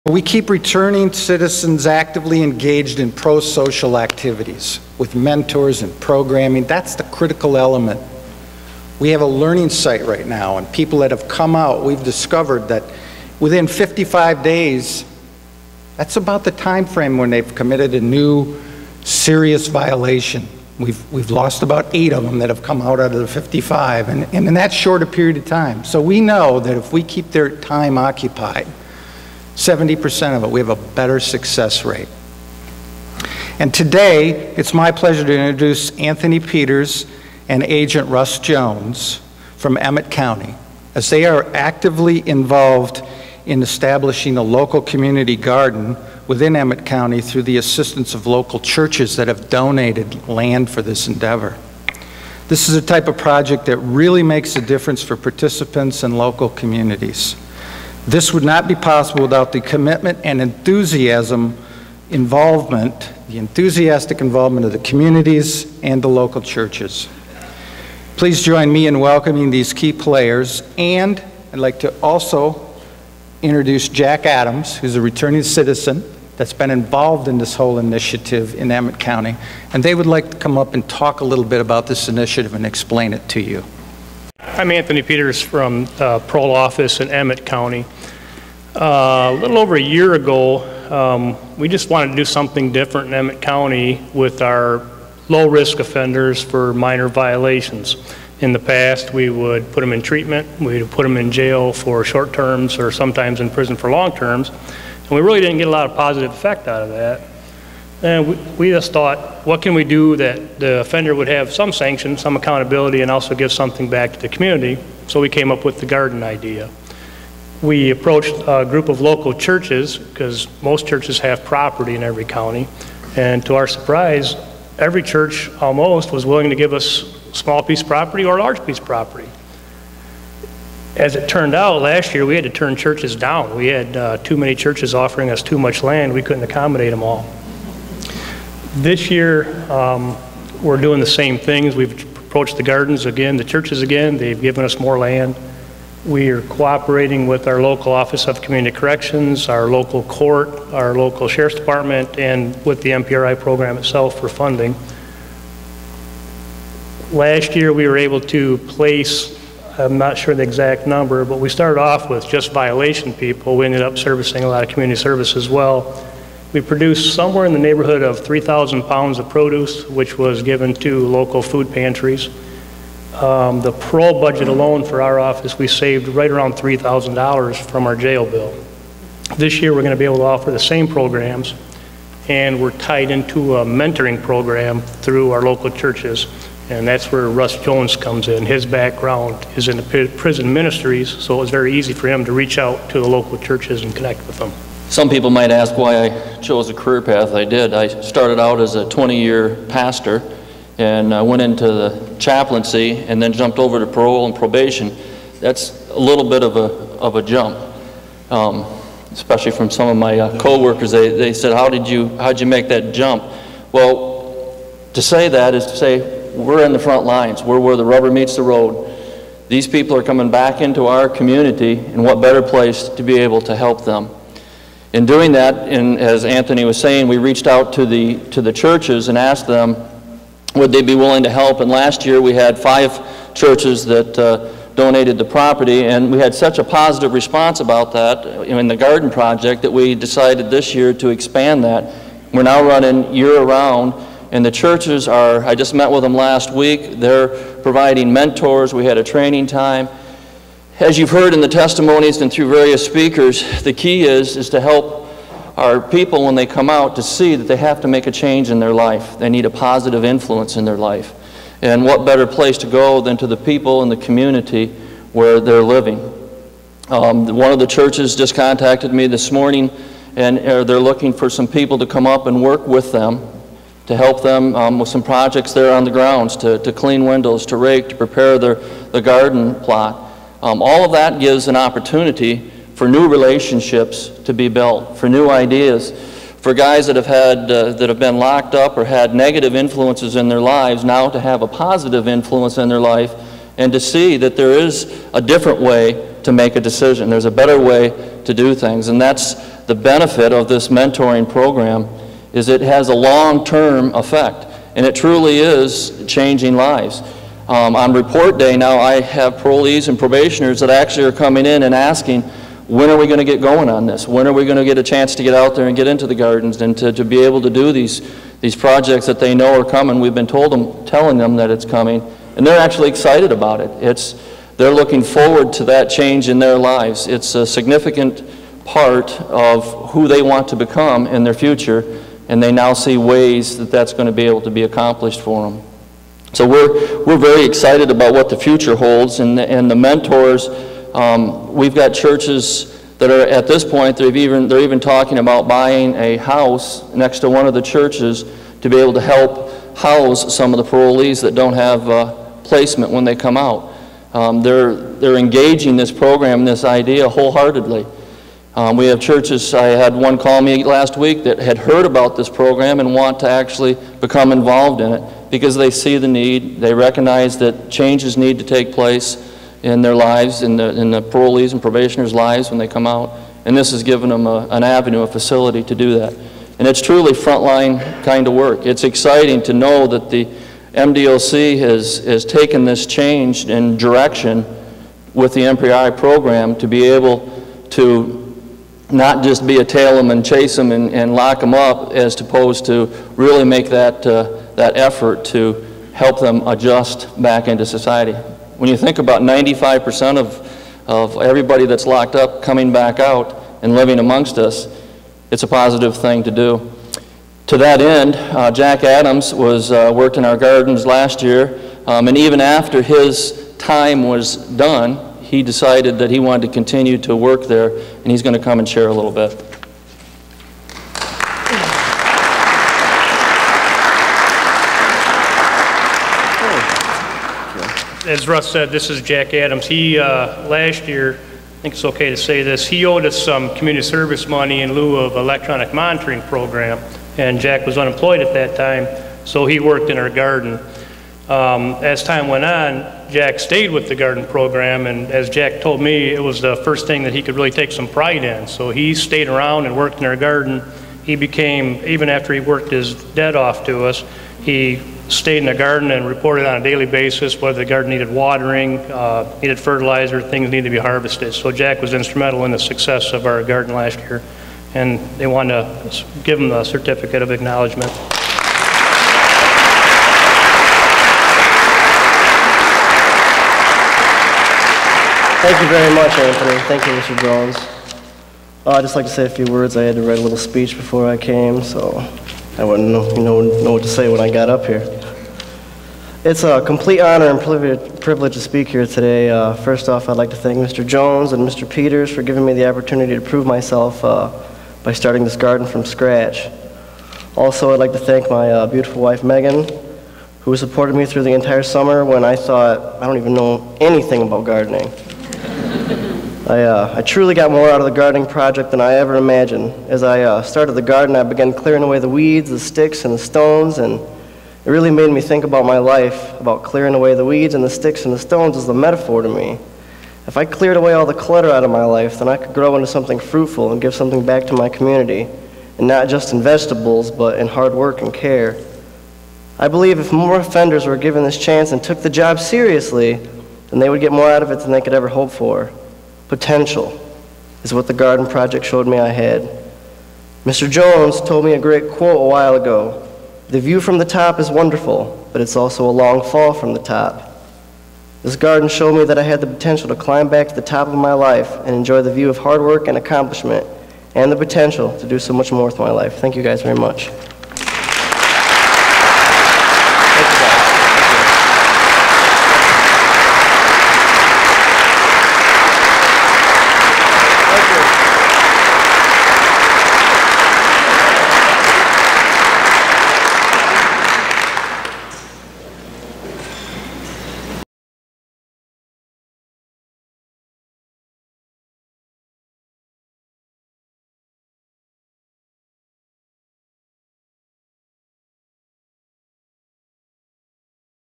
We keep returning citizens actively engaged in pro-social activities with mentors and programming. That's the critical element. We have a learning site right now, and people that have come out, we've discovered that within 55 days, that's about the time frame when they've committed a new serious violation. We've lost about 8 of them that have come out of the 55, and in that short a period of time. So we know that if we keep their time occupied, 70% of it, we have a better success rate. And today, it's my pleasure to introduce Anthony Peters and Agent Russ Jones from Emmet County, as they are actively involved in establishing a local community garden within Emmet County through the assistance of local churches that have donated land for this endeavor. This is a type of project that really makes a difference for participants and local communities. This would not be possible without the commitment and enthusiastic involvement of the communities and the local churches. Please join me in welcoming these key players, and I'd like to also introduce Jack Adams, who's a returning citizen that's been involved in this whole initiative in Emmet County, and they would like to come up and talk a little bit about this initiative and explain it to you. I'm Anthony Peters from the Parole office in Emmet County. A little over a year ago, we just wanted to do something different in Emmet County with our low-risk offenders for minor violations. In the past, we would put them in treatment, we would put them in jail for short terms or sometimes in prison for long terms, and we really didn't get a lot of positive effect out of that. And we just thought, what can we do that the offender would have some sanction, some accountability, and also give something back to the community? So we came up with the garden idea. We approached a group of local churches, because most churches have property in every county, and to our surprise, every church almost was willing to give us a small piece of property or a large piece of property. As it turned out, last year we had to turn churches down. We had too many churches offering us too much land. We couldn't accommodate them all. This year, we're doing the same things. We've approached the gardens again, the churches again. They've given us more land. We are cooperating with our local Office of Community Corrections, our local court, our local Sheriff's Department, and with the MPRI program itself for funding. Last year, we were able to place, I'm not sure the exact number, but we started off with just violation people. We ended up servicing a lot of community service as well. We produced somewhere in the neighborhood of 3,000 pounds of produce, which was given to local food pantries. The parole budget alone for our office, we saved right around $3,000 from our jail bill. This year we're going to be able to offer the same programs, and we're tied into a mentoring program through our local churches, and that's where Russ Jones comes in. His background is in the prison ministries, so it was very easy for him to reach out to the local churches and connect with them. Some people might ask why I chose the career path I did. I started out as a 20-year pastor, and I went into the chaplaincy and then jumped over to parole and probation. That's a little bit of a jump, especially from some of my co-workers. They said, how'd you make that jump? Well, to say that is to say we're in the front lines. We're where the rubber meets the road. These people are coming back into our community, and what better place to be able to help them. In doing that, and as Anthony was saying, we reached out to the churches and asked them would they be willing to help. And last year we had 5 churches that donated the property, and we had such a positive response about that in the garden project that we decided this year to expand that. We're now running year-round, and the churches are, I just met with them last week, they're providing mentors. We had a training time. As you've heard in the testimonies and through various speakers, the key is to help our people when they come out to see that they have to make a change in their life. They need a positive influence in their life. And what better place to go than to the people in the community where they're living. One of the churches just contacted me this morning, and they're looking for some people to come up and work with them to help them with some projects there on the grounds, to clean windows, to rake, to prepare the garden plot. All of that gives an opportunity for new relationships to be built, for new ideas, for guys that have been locked up or had negative influences in their lives, now to have a positive influence in their life, and to see that there is a different way to make a decision. There's a better way to do things, and that's the benefit of this mentoring program is it has a long-term effect, and it truly is changing lives. On report day now, I have parolees and probationers that actually are coming in and asking, when are we going to get going on this? When are we going to get a chance to get out there and get into the gardens and to be able to do these projects that they know are coming? We've been telling them that it's coming, and they're actually excited about it. They're looking forward to that change in their lives. It's a significant part of who they want to become in their future, and they now see ways that that's going to be able to be accomplished for them. So we're very excited about what the future holds, and the mentors. We've got churches that are at this point, they're even talking about buying a house next to one of the churches to be able to help house some of the parolees that don't have placement when they come out. They're engaging this program, this idea wholeheartedly. We have churches, I had one call me last week that had heard about this program and want to actually become involved in it because they see the need, they recognize that changes need to take place in their lives, in the parolees and probationers' lives when they come out, and this has given them an avenue, a facility to do that. And it's truly frontline kind of work. It's exciting to know that the MDOC has taken this change in direction with the MPRI program to be able to not just be a tail them and chase them and lock them up, as opposed to really make that effort to help them adjust back into society. When you think about 95% of everybody that's locked up coming back out and living amongst us, it's a positive thing to do. To that end, Jack Adams worked in our gardens last year, and even after his time was done, he decided that he wanted to continue to work there, and he's going to come and share a little bit. As Russ said, this is Jack Adams. He, last year, I think it's okay to say this, he owed us some community service money in lieu of electronic monitoring program, and Jack was unemployed at that time, so he worked in our garden. As time went on, Jack stayed with the garden program, and as Jack told me, it was the first thing that he could really take some pride in. So he stayed around and worked in our garden. He became, even after he worked his debt off to us, he stayed in the garden and reported on a daily basis whether the garden needed watering, needed fertilizer, things needed to be harvested. So Jack was instrumental in the success of our garden last year, and they wanted to give him the certificate of acknowledgement. Thank you very much, Anthony. Thank you, Mr. Jones. I'd just like to say a few words. I had to write a little speech before I came, so I wouldn't know what to say when I got up here. It's a complete honor and privilege to speak here today. First off, I'd like to thank Mr. Jones and Mr. Peters for giving me the opportunity to prove myself by starting this garden from scratch. Also, I'd like to thank my beautiful wife, Megan, who supported me through the entire summer when I thought I don't even know anything about gardening. I truly got more out of the gardening project than I ever imagined. As I started the garden, I began clearing away the weeds, the sticks, and the stones, and it really made me think about my life, about clearing away the weeds and the sticks and the stones as a metaphor to me. If I cleared away all the clutter out of my life, then I could grow into something fruitful and give something back to my community, and not just in vegetables, but in hard work and care. I believe if more offenders were given this chance and took the job seriously, then they would get more out of it than they could ever hope for. Potential is what the garden project showed me I had. Mr. Jones told me a great quote a while ago. The view from the top is wonderful, but it's also a long fall from the top. This garden showed me that I had the potential to climb back to the top of my life and enjoy the view of hard work and accomplishment, and the potential to do so much more with my life. Thank you guys very much.